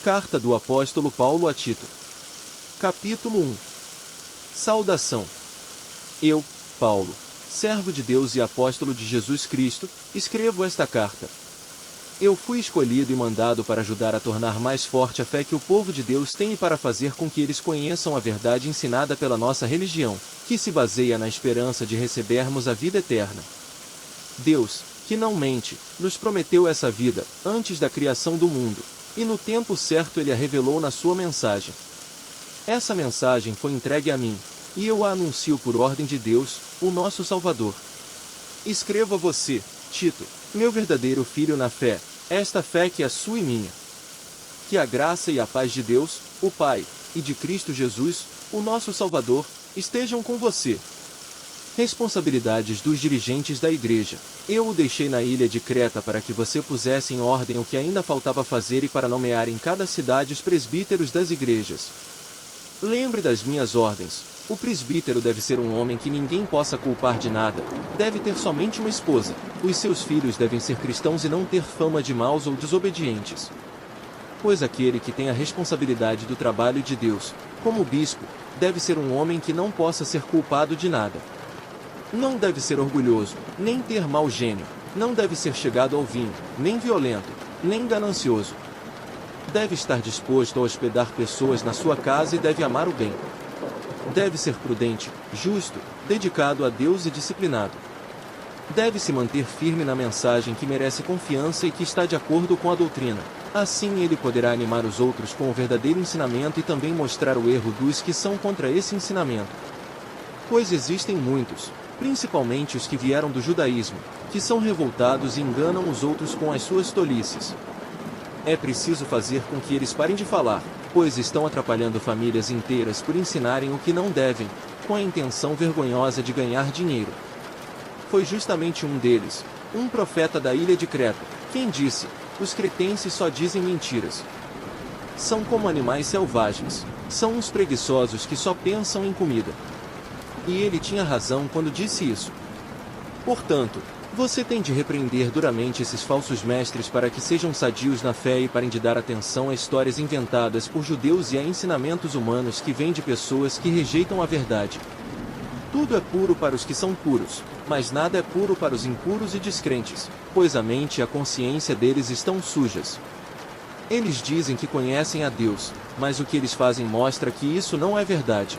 Carta do apóstolo Paulo a Tito. Capítulo 1. Saudação. Eu, Paulo, servo de Deus e apóstolo de Jesus Cristo, escrevo esta carta. Eu fui escolhido e mandado para ajudar a tornar mais forte a fé que o povo de Deus tem e para fazer com que eles conheçam a verdade ensinada pela nossa religião, que se baseia na esperança de recebermos a vida eterna. Deus, que não mente, nos prometeu essa vida, antes da criação do mundo, e no tempo certo ele a revelou na sua mensagem. Essa mensagem foi entregue a mim, e eu a anuncio por ordem de Deus, o nosso Salvador. Escrevo a você, Tito, meu verdadeiro filho na fé, esta fé que é sua e minha. Que a graça e a paz de Deus, o Pai, e de Cristo Jesus, o nosso Salvador, estejam com você. Responsabilidades dos dirigentes da igreja. Eu o deixei na ilha de Creta para que você pusesse em ordem o que ainda faltava fazer e para nomear em cada cidade os presbíteros das igrejas. Lembre das minhas ordens. O presbítero deve ser um homem que ninguém possa culpar de nada, deve ter somente uma esposa, os seus filhos devem ser cristãos e não ter fama de maus ou desobedientes. Pois aquele que tem a responsabilidade do trabalho de Deus, como bispo, deve ser um homem que não possa ser culpado de nada. Não deve ser orgulhoso, nem ter mau gênio, não deve ser chegado ao vinho, nem violento, nem ganancioso. Deve estar disposto a hospedar pessoas na sua casa e deve amar o bem. Deve ser prudente, justo, dedicado a Deus e disciplinado. Deve se manter firme na mensagem que merece confiança e que está de acordo com a doutrina. Assim ele poderá animar os outros com o verdadeiro ensinamento e também mostrar o erro dos que são contra esse ensinamento. Pois existem muitos, principalmente os que vieram do judaísmo, que são revoltados e enganam os outros com as suas tolices. É preciso fazer com que eles parem de falar, pois estão atrapalhando famílias inteiras por ensinarem o que não devem, com a intenção vergonhosa de ganhar dinheiro. Foi justamente um deles, um profeta da ilha de Creta, quem disse: os cretenses só dizem mentiras. São como animais selvagens, são uns preguiçosos que só pensam em comida. E ele tinha razão quando disse isso. Portanto, você tem de repreender duramente esses falsos mestres para que sejam sadios na fé e parem de dar atenção a histórias inventadas por judeus e a ensinamentos humanos que vêm de pessoas que rejeitam a verdade. Tudo é puro para os que são puros, mas nada é puro para os impuros e descrentes, pois a mente e a consciência deles estão sujas. Eles dizem que conhecem a Deus, mas o que eles fazem mostra que isso não é verdade.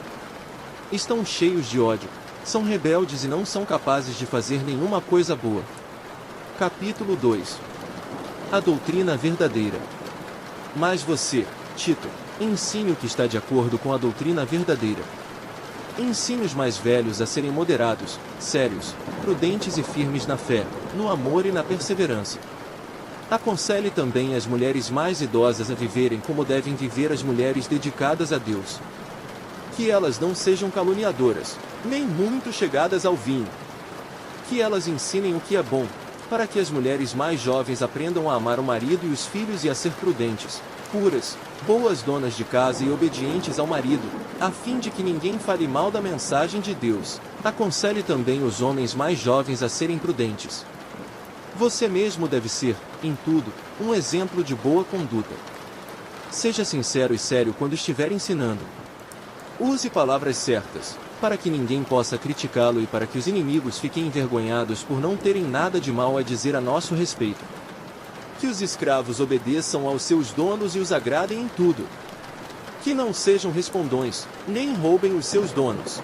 Estão cheios de ódio, são rebeldes e não são capazes de fazer nenhuma coisa boa. Capítulo 2. A doutrina verdadeira. Mas você, Tito, ensine o que está de acordo com a doutrina verdadeira. Ensine os mais velhos a serem moderados, sérios, prudentes e firmes na fé, no amor e na perseverança. Aconselhe também as mulheres mais idosas a viverem como devem viver as mulheres dedicadas a Deus. Que elas não sejam caluniadoras, nem muito chegadas ao vinho. Que elas ensinem o que é bom, para que as mulheres mais jovens aprendam a amar o marido e os filhos e a ser prudentes, puras, boas donas de casa e obedientes ao marido, a fim de que ninguém fale mal da mensagem de Deus. Aconselhe também os homens mais jovens a serem prudentes. Você mesmo deve ser, em tudo, um exemplo de boa conduta. Seja sincero e sério quando estiver ensinando. Use palavras certas, para que ninguém possa criticá-lo e para que os inimigos fiquem envergonhados por não terem nada de mal a dizer a nosso respeito. Que os escravos obedeçam aos seus donos e os agradem em tudo. Que não sejam respondões, nem roubem os seus donos.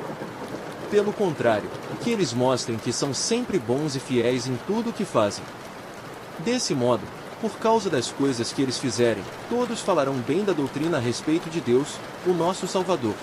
Pelo contrário, que eles mostrem que são sempre bons e fiéis em tudo o que fazem. Desse modo, por causa das coisas que eles fizerem, todos falarão bem da doutrina a respeito de Deus, o nosso Salvador.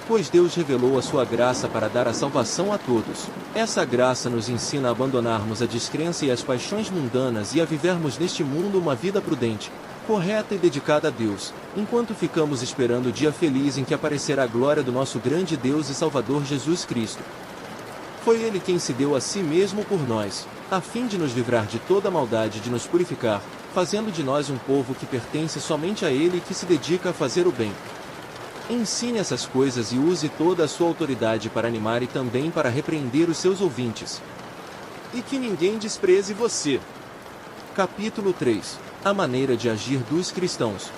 Pois Deus revelou a sua graça para dar a salvação a todos. Essa graça nos ensina a abandonarmos a descrença e as paixões mundanas e a vivermos neste mundo uma vida prudente, correta e dedicada a Deus, enquanto ficamos esperando o dia feliz em que aparecerá a glória do nosso grande Deus e Salvador Jesus Cristo. Foi Ele quem se deu a si mesmo por nós, a fim de nos livrar de toda maldade e de nos purificar, fazendo de nós um povo que pertence somente a Ele e que se dedica a fazer o bem. Ensine essas coisas e use toda a sua autoridade para animar e também para repreender os seus ouvintes. E que ninguém despreze você. Capítulo 3. A maneira de agir dos cristãos.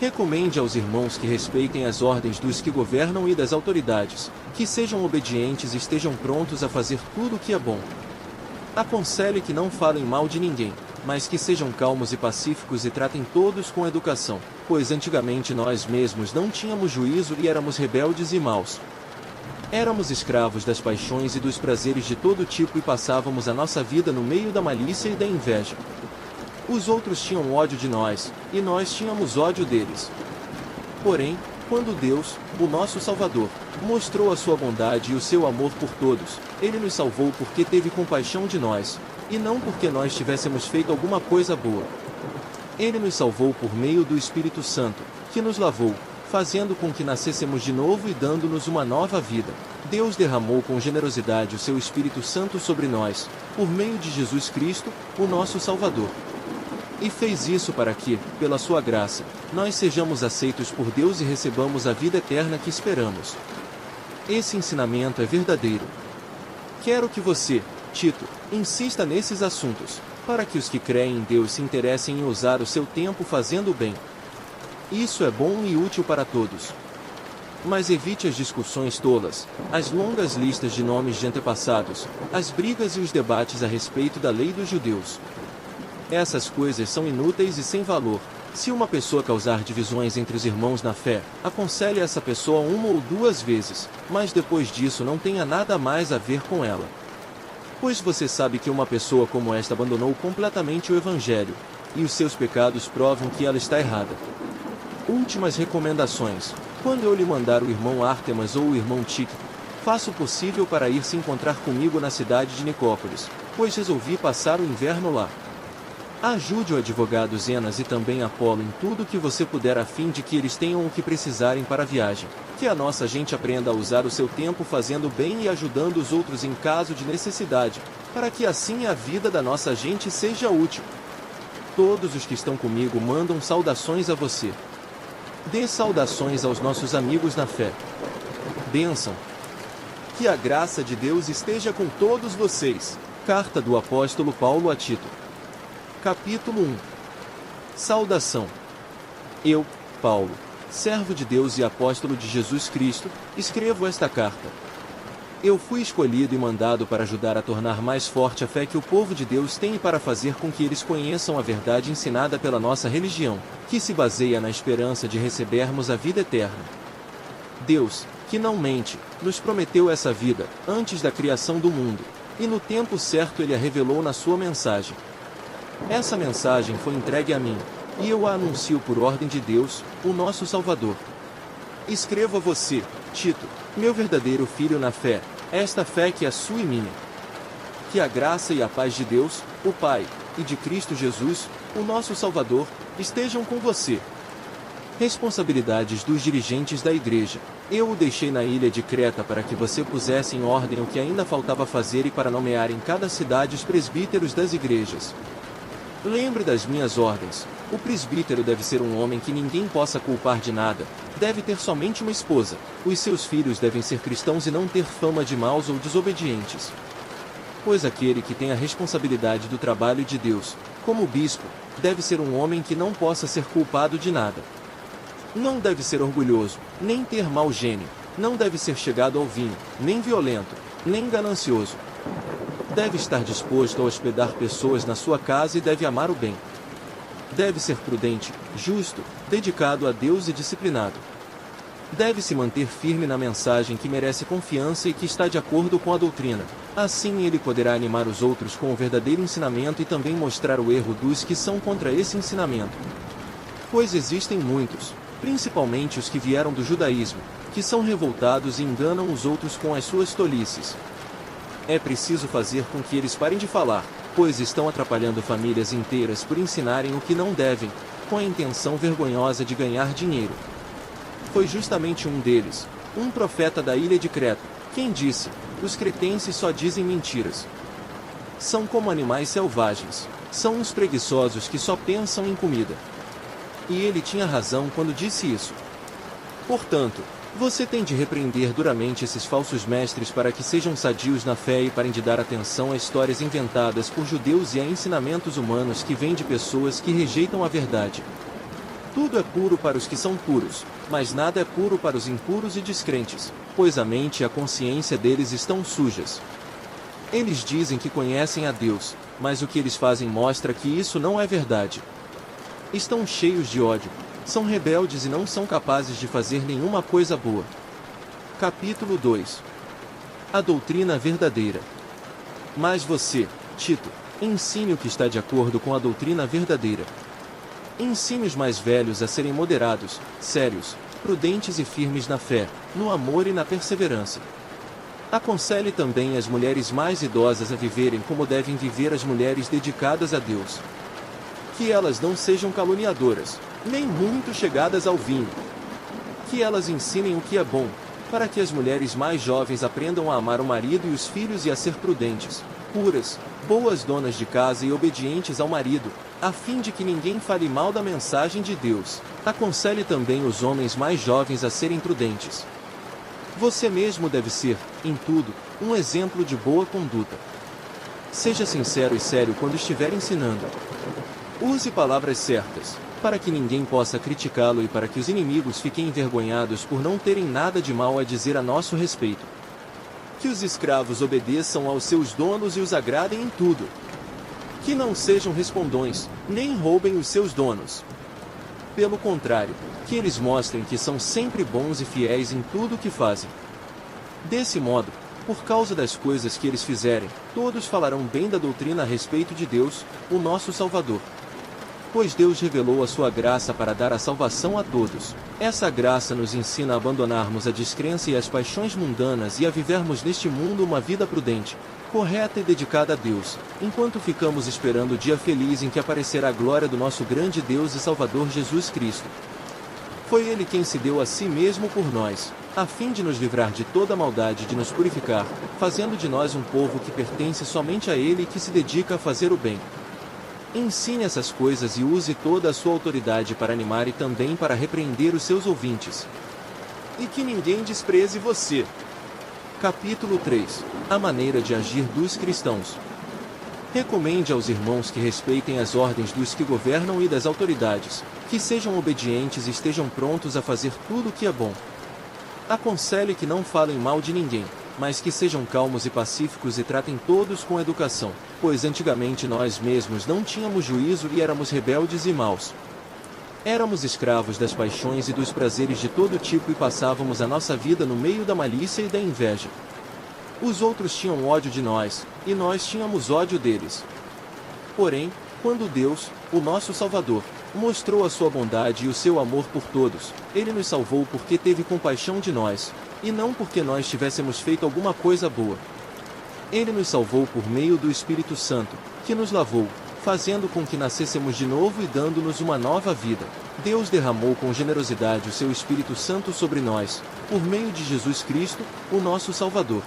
Recomende aos irmãos que respeitem as ordens dos que governam e das autoridades, que sejam obedientes e estejam prontos a fazer tudo o que é bom. Aconselhe que não falem mal de ninguém, mas que sejam calmos e pacíficos e tratem todos com educação, pois antigamente nós mesmos não tínhamos juízo e éramos rebeldes e maus. Éramos escravos das paixões e dos prazeres de todo tipo e passávamos a nossa vida no meio da malícia e da inveja. Os outros tinham ódio de nós, e nós tínhamos ódio deles. Porém, quando Deus, o nosso Salvador, mostrou a sua bondade e o seu amor por todos, Ele nos salvou porque teve compaixão de nós, e não porque nós tivéssemos feito alguma coisa boa. Ele nos salvou por meio do Espírito Santo, que nos lavou, fazendo com que nascêssemos de novo e dando-nos uma nova vida. Deus derramou com generosidade o seu Espírito Santo sobre nós, por meio de Jesus Cristo, o nosso Salvador. E fez isso para que, pela sua graça, nós sejamos aceitos por Deus e recebamos a vida eterna que esperamos. Esse ensinamento é verdadeiro. Quero que você, Tito, insista nesses assuntos, para que os que creem em Deus se interessem em usar o seu tempo fazendo o bem. Isso é bom e útil para todos. Mas evite as discussões tolas, as longas listas de nomes de antepassados, as brigas e os debates a respeito da lei dos judeus. Essas coisas são inúteis e sem valor. Se uma pessoa causar divisões entre os irmãos na fé, aconselhe essa pessoa uma ou duas vezes, mas depois disso não tenha nada mais a ver com ela. Pois você sabe que uma pessoa como esta abandonou completamente o Evangelho, e os seus pecados provam que ela está errada. Últimas recomendações. Quando eu lhe mandar o irmão Ártemas ou o irmão Tíquico, faça o possível para ir se encontrar comigo na cidade de Nicópolis, pois resolvi passar o inverno lá. Ajude o advogado Zenas e também Apolo em tudo o que você puder a fim de que eles tenham o que precisarem para a viagem, que a nossa gente aprenda a usar o seu tempo fazendo bem e ajudando os outros em caso de necessidade, para que assim a vida da nossa gente seja útil. Todos os que estão comigo mandam saudações a você. Dê saudações aos nossos amigos na fé. Bênção. Que a graça de Deus esteja com todos vocês. Carta do apóstolo Paulo a Tito. Capítulo 1. Saudação. Eu, Paulo, servo de Deus e apóstolo de Jesus Cristo, escrevo esta carta. Eu fui escolhido e mandado para ajudar a tornar mais forte a fé que o povo de Deus tem e para fazer com que eles conheçam a verdade ensinada pela nossa religião, que se baseia na esperança de recebermos a vida eterna. Deus, que não mente, nos prometeu essa vida, antes da criação do mundo, e no tempo certo Ele a revelou na sua mensagem. Essa mensagem foi entregue a mim, e eu a anuncio por ordem de Deus, o nosso Salvador. Escrevo a você, Tito, meu verdadeiro filho na fé, esta fé que é sua e minha. Que a graça e a paz de Deus, o Pai, e de Cristo Jesus, o nosso Salvador, estejam com você. Responsabilidades dos dirigentes da igreja. Eu o deixei na ilha de Creta para que você pusesse em ordem o que ainda faltava fazer e para nomear em cada cidade os presbíteros das igrejas. Lembre das minhas ordens. O presbítero deve ser um homem que ninguém possa culpar de nada, deve ter somente uma esposa, os seus filhos devem ser cristãos e não ter fama de maus ou desobedientes. Pois aquele que tem a responsabilidade do trabalho de Deus, como bispo, deve ser um homem que não possa ser culpado de nada. Não deve ser orgulhoso, nem ter mau gênio, não deve ser chegado ao vinho, nem violento, nem ganancioso. Deve estar disposto a hospedar pessoas na sua casa e deve amar o bem. Deve ser prudente, justo, dedicado a Deus e disciplinado. Deve se manter firme na mensagem que merece confiança e que está de acordo com a doutrina. Assim ele poderá animar os outros com o verdadeiro ensinamento e também mostrar o erro dos que são contra esse ensinamento. Pois existem muitos, principalmente os que vieram do judaísmo, que são revoltados e enganam os outros com as suas tolices. É preciso fazer com que eles parem de falar, pois estão atrapalhando famílias inteiras por ensinarem o que não devem, com a intenção vergonhosa de ganhar dinheiro. Foi justamente um deles, um profeta da ilha de Creta, quem disse: os cretenses só dizem mentiras. São como animais selvagens, são uns preguiçosos que só pensam em comida. E ele tinha razão quando disse isso. Portanto, você tem de repreender duramente esses falsos mestres para que sejam sadios na fé e parem de dar atenção a histórias inventadas por judeus e a ensinamentos humanos que vêm de pessoas que rejeitam a verdade. Tudo é puro para os que são puros, mas nada é puro para os impuros e descrentes, pois a mente e a consciência deles estão sujas. Eles dizem que conhecem a Deus, mas o que eles fazem mostra que isso não é verdade. Estão cheios de ódio, são rebeldes e não são capazes de fazer nenhuma coisa boa. Capítulo 2. A doutrina verdadeira. Mas você, Tito, ensine o que está de acordo com a doutrina verdadeira. Ensine os mais velhos a serem moderados, sérios, prudentes e firmes na fé, no amor e na perseverança. Aconselhe também as mulheres mais idosas a viverem como devem viver as mulheres dedicadas a Deus. Que elas não sejam caluniadoras, nem muito chegadas ao vinho. Que elas ensinem o que é bom, para que as mulheres mais jovens aprendam a amar o marido e os filhos e a ser prudentes, puras, boas donas de casa e obedientes ao marido, a fim de que ninguém fale mal da mensagem de Deus. Aconselhe também os homens mais jovens a serem prudentes. Você mesmo deve ser, em tudo, um exemplo de boa conduta. Seja sincero e sério quando estiver ensinando. Use palavras certas, para que ninguém possa criticá-lo e para que os inimigos fiquem envergonhados por não terem nada de mal a dizer a nosso respeito. Que os escravos obedeçam aos seus donos e os agradem em tudo. Que não sejam respondões, nem roubem os seus donos. Pelo contrário, que eles mostrem que são sempre bons e fiéis em tudo o que fazem. Desse modo, por causa das coisas que eles fizerem, todos falarão bem da doutrina a respeito de Deus, o nosso Salvador. Pois Deus revelou a sua graça para dar a salvação a todos. Essa graça nos ensina a abandonarmos a descrença e as paixões mundanas e a vivermos neste mundo uma vida prudente, correta e dedicada a Deus, enquanto ficamos esperando o dia feliz em que aparecerá a glória do nosso grande Deus e Salvador Jesus Cristo. Foi Ele quem se deu a si mesmo por nós, a fim de nos livrar de toda maldade e de nos purificar, fazendo de nós um povo que pertence somente a Ele e que se dedica a fazer o bem. Ensine essas coisas e use toda a sua autoridade para animar e também para repreender os seus ouvintes. E que ninguém despreze você. Capítulo 3. A maneira de agir dos cristãos. Recomende aos irmãos que respeitem as ordens dos que governam e das autoridades, que sejam obedientes e estejam prontos a fazer tudo o que é bom. Aconselhe que não falem mal de ninguém, mas que sejam calmos e pacíficos e tratem todos com educação, pois antigamente nós mesmos não tínhamos juízo e éramos rebeldes e maus. Éramos escravos das paixões e dos prazeres de todo tipo e passávamos a nossa vida no meio da malícia e da inveja. Os outros tinham ódio de nós, e nós tínhamos ódio deles. Porém, quando Deus, o nosso Salvador, mostrou a sua bondade e o seu amor por todos, Ele nos salvou porque teve compaixão de nós, e não porque nós tivéssemos feito alguma coisa boa. Ele nos salvou por meio do Espírito Santo, que nos lavou, fazendo com que nascêssemos de novo e dando-nos uma nova vida. Deus derramou com generosidade o seu Espírito Santo sobre nós, por meio de Jesus Cristo, o nosso Salvador.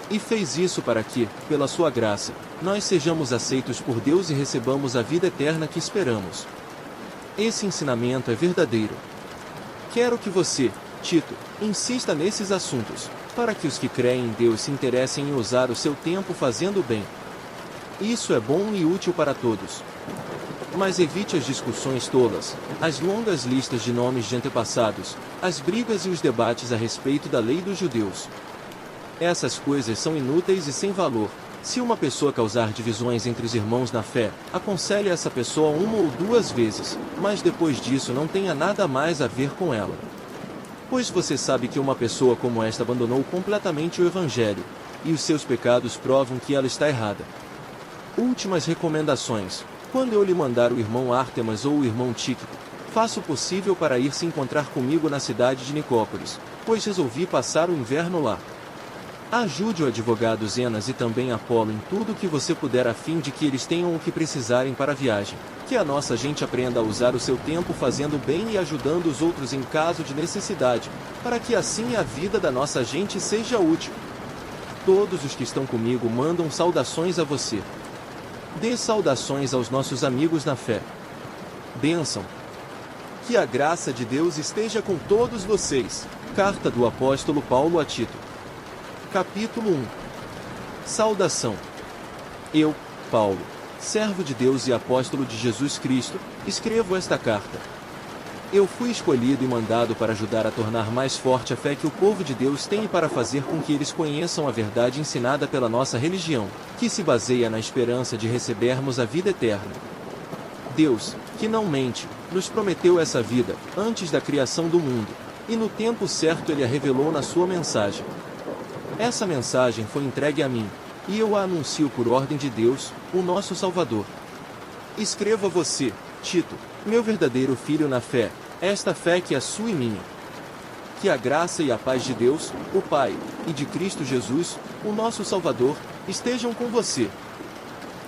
E fez isso para que, pela sua graça, nós sejamos aceitos por Deus e recebamos a vida eterna que esperamos. Esse ensinamento é verdadeiro. Quero que você, Tito, insista nesses assuntos, para que os que creem em Deus se interessem em usar o seu tempo fazendo o bem. Isso é bom e útil para todos. Mas evite as discussões tolas, as longas listas de nomes de antepassados, as brigas e os debates a respeito da lei dos judeus. Essas coisas são inúteis e sem valor. Se uma pessoa causar divisões entre os irmãos na fé, aconselhe essa pessoa uma ou duas vezes, mas depois disso não tenha nada mais a ver com ela. Pois você sabe que uma pessoa como esta abandonou completamente o Evangelho, e os seus pecados provam que ela está errada. Últimas recomendações. Quando eu lhe mandar o irmão Ártemas ou o irmão Tíquico, faça o possível para ir se encontrar comigo na cidade de Nicópolis, pois resolvi passar o inverno lá. Ajude o advogado Zenas e também Apolo em tudo o que você puder a fim de que eles tenham o que precisarem para a viagem, que a nossa gente aprenda a usar o seu tempo fazendo bem e ajudando os outros em caso de necessidade, para que assim a vida da nossa gente seja útil. Todos os que estão comigo mandam saudações a você. Dê saudações aos nossos amigos na fé. Bênção. Que a graça de Deus esteja com todos vocês. Carta do apóstolo Paulo a Tito. Capítulo 1. Saudação. Eu, Paulo, servo de Deus e apóstolo de Jesus Cristo, escrevo esta carta. Eu fui escolhido e mandado para ajudar a tornar mais forte a fé que o povo de Deus tem e para fazer com que eles conheçam a verdade ensinada pela nossa religião, que se baseia na esperança de recebermos a vida eterna. Deus, que não mente, nos prometeu essa vida, antes da criação do mundo, e no tempo certo Ele a revelou na sua mensagem. Essa mensagem foi entregue a mim, e eu a anuncio por ordem de Deus, o nosso Salvador. Escrevo a você, Tito, meu verdadeiro filho na fé, esta fé que é sua e minha. Que a graça e a paz de Deus, o Pai, e de Cristo Jesus, o nosso Salvador, estejam com você.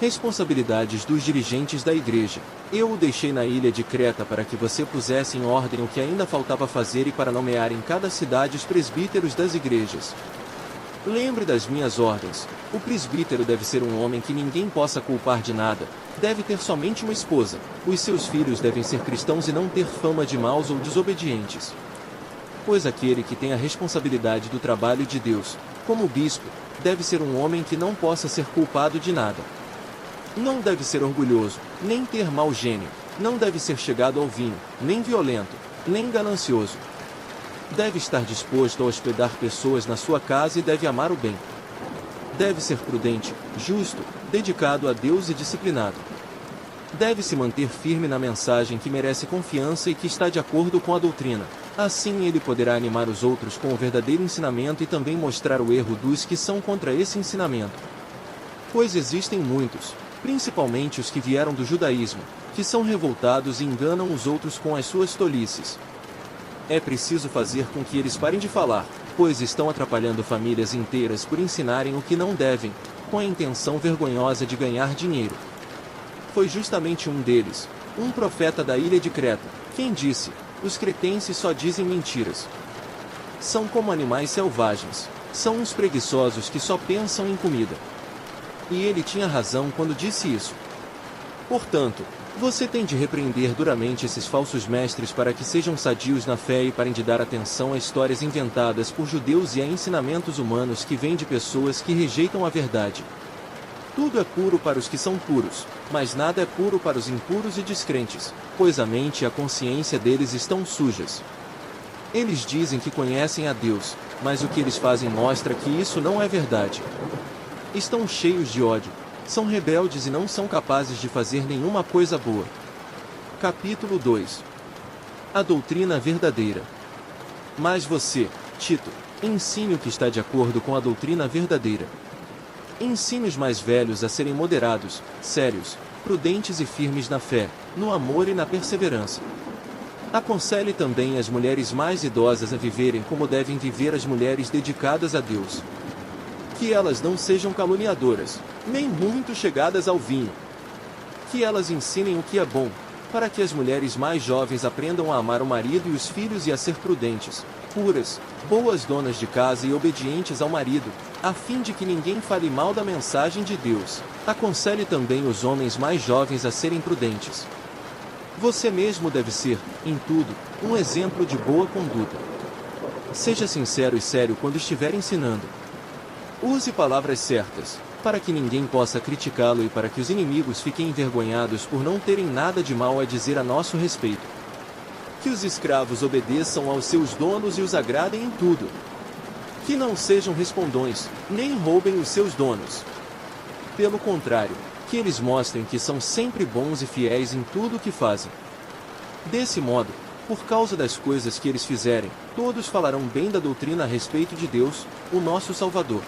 Responsabilidades dos dirigentes da igreja. Eu o deixei na ilha de Creta para que você pusesse em ordem o que ainda faltava fazer e para nomear em cada cidade os presbíteros das igrejas. Lembre das minhas ordens. O presbítero deve ser um homem que ninguém possa culpar de nada, deve ter somente uma esposa, os seus filhos devem ser cristãos e não ter fama de maus ou desobedientes. Pois aquele que tem a responsabilidade do trabalho de Deus, como bispo, deve ser um homem que não possa ser culpado de nada. Não deve ser orgulhoso, nem ter mau gênio, não deve ser chegado ao vinho, nem violento, nem ganancioso. Deve estar disposto a hospedar pessoas na sua casa e deve amar o bem. Deve ser prudente, justo, dedicado a Deus e disciplinado. Deve se manter firme na mensagem que merece confiança e que está de acordo com a doutrina. Assim ele poderá animar os outros com o verdadeiro ensinamento e também mostrar o erro dos que são contra esse ensinamento. Pois existem muitos, principalmente os que vieram do judaísmo, que são revoltados e enganam os outros com as suas tolices. É preciso fazer com que eles parem de falar, pois estão atrapalhando famílias inteiras por ensinarem o que não devem, com a intenção vergonhosa de ganhar dinheiro. Foi justamente um deles, um profeta da ilha de Creta, quem disse: os cretenses só dizem mentiras. São como animais selvagens, são uns preguiçosos que só pensam em comida. E ele tinha razão quando disse isso. Portanto, você tem de repreender duramente esses falsos mestres para que sejam sadios na fé e parem de dar atenção a histórias inventadas por judeus e a ensinamentos humanos que vêm de pessoas que rejeitam a verdade. Tudo é puro para os que são puros, mas nada é puro para os impuros e descrentes, pois a mente e a consciência deles estão sujas. Eles dizem que conhecem a Deus, mas o que eles fazem mostra que isso não é verdade. Estão cheios de ódio, são rebeldes e não são capazes de fazer nenhuma coisa boa. Capítulo 2. A doutrina verdadeira. Mas você, Tito, ensine o que está de acordo com a doutrina verdadeira. Ensine os mais velhos a serem moderados, sérios, prudentes e firmes na fé, no amor e na perseverança. Aconselhe também as mulheres mais idosas a viverem como devem viver as mulheres dedicadas a Deus. Que elas não sejam caluniadoras, nem muito chegadas ao vinho. Que elas ensinem o que é bom, para que as mulheres mais jovens aprendam a amar o marido e os filhos e a ser prudentes, puras, boas donas de casa e obedientes ao marido, a fim de que ninguém fale mal da mensagem de Deus. Aconselhe também os homens mais jovens a serem prudentes. Você mesmo deve ser, em tudo, um exemplo de boa conduta. Seja sincero e sério quando estiver ensinando. Use palavras certas, para que ninguém possa criticá-lo e para que os inimigos fiquem envergonhados por não terem nada de mal a dizer a nosso respeito. Que os escravos obedeçam aos seus donos e os agradem em tudo. Que não sejam respondões, nem roubem os seus donos. Pelo contrário, que eles mostrem que são sempre bons e fiéis em tudo o que fazem. Desse modo, por causa das coisas que eles fizerem, todos falarão bem da doutrina a respeito de Deus, o nosso Salvador.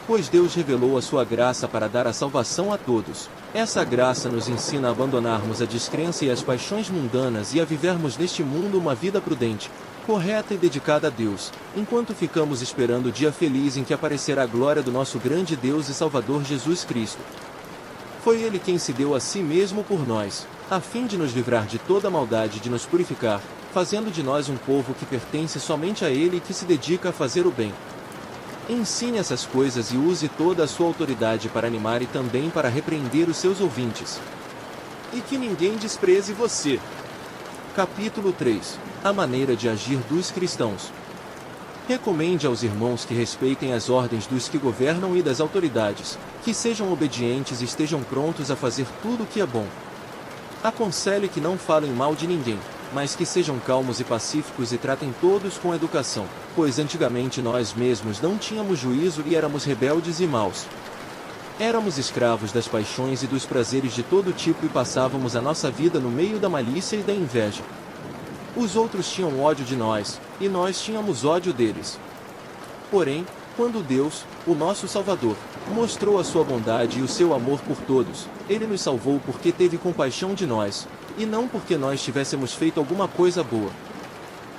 Pois Deus revelou a sua graça para dar a salvação a todos. Essa graça nos ensina a abandonarmos a descrença e as paixões mundanas e a vivermos neste mundo uma vida prudente, correta e dedicada a Deus, enquanto ficamos esperando o dia feliz em que aparecerá a glória do nosso grande Deus e Salvador Jesus Cristo. Foi Ele quem se deu a si mesmo por nós, a fim de nos livrar de toda maldade e de nos purificar, fazendo de nós um povo que pertence somente a Ele e que se dedica a fazer o bem. Ensine essas coisas e use toda a sua autoridade para animar e também para repreender os seus ouvintes. E que ninguém despreze você. Capítulo 3. A maneira de agir dos cristãos. Recomende aos irmãos que respeitem as ordens dos que governam e das autoridades, que sejam obedientes e estejam prontos a fazer tudo o que é bom. Aconselhe que não falem mal de ninguém, mas que sejam calmos e pacíficos e tratem todos com educação, pois antigamente nós mesmos não tínhamos juízo e éramos rebeldes e maus. Éramos escravos das paixões e dos prazeres de todo tipo e passávamos a nossa vida no meio da malícia e da inveja. Os outros tinham ódio de nós, e nós tínhamos ódio deles. Porém, quando Deus, o nosso Salvador, mostrou a sua bondade e o seu amor por todos, Ele nos salvou porque teve compaixão de nós, e não porque nós tivéssemos feito alguma coisa boa.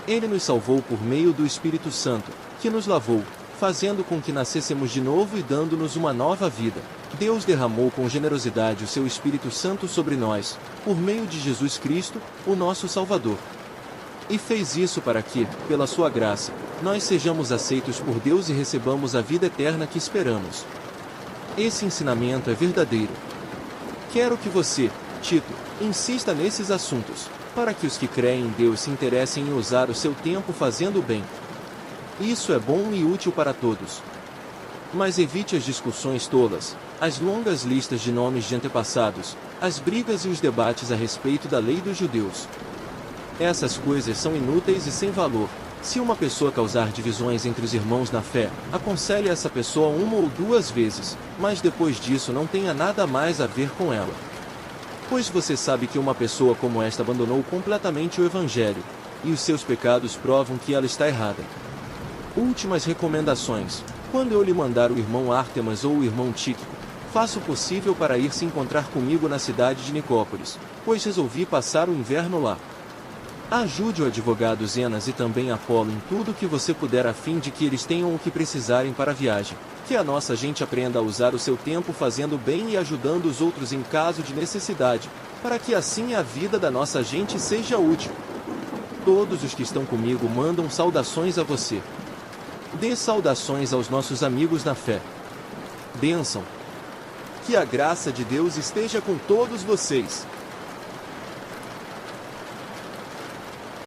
Ele nos salvou por meio do Espírito Santo, que nos lavou, fazendo com que nascêssemos de novo e dando-nos uma nova vida. Deus derramou com generosidade o seu Espírito Santo sobre nós, por meio de Jesus Cristo, o nosso Salvador. E fez isso para que, pela sua graça, nós sejamos aceitos por Deus e recebamos a vida eterna que esperamos. Esse ensinamento é verdadeiro. Quero que você, Tito, insista nesses assuntos, para que os que creem em Deus se interessem em usar o seu tempo fazendo o bem. Isso é bom e útil para todos. Mas evite as discussões tolas, as longas listas de nomes de antepassados, as brigas e os debates a respeito da lei dos judeus. Essas coisas são inúteis e sem valor. Se uma pessoa causar divisões entre os irmãos na fé, aconselhe essa pessoa uma ou duas vezes, mas depois disso não tenha nada mais a ver com ela. Pois você sabe que uma pessoa como esta abandonou completamente o Evangelho, e os seus pecados provam que ela está errada. Últimas recomendações. Quando eu lhe mandar o irmão Ártemas ou o irmão Tíquico, faça o possível para ir se encontrar comigo na cidade de Nicópolis, pois resolvi passar o inverno lá. Ajude o advogado Zenas e também Apolo em tudo o que você puder a fim de que eles tenham o que precisarem para a viagem, que a nossa gente aprenda a usar o seu tempo fazendo bem e ajudando os outros em caso de necessidade, para que assim a vida da nossa gente seja útil. Todos os que estão comigo mandam saudações a você. Dê saudações aos nossos amigos na fé. Bênção. Que a graça de Deus esteja com todos vocês.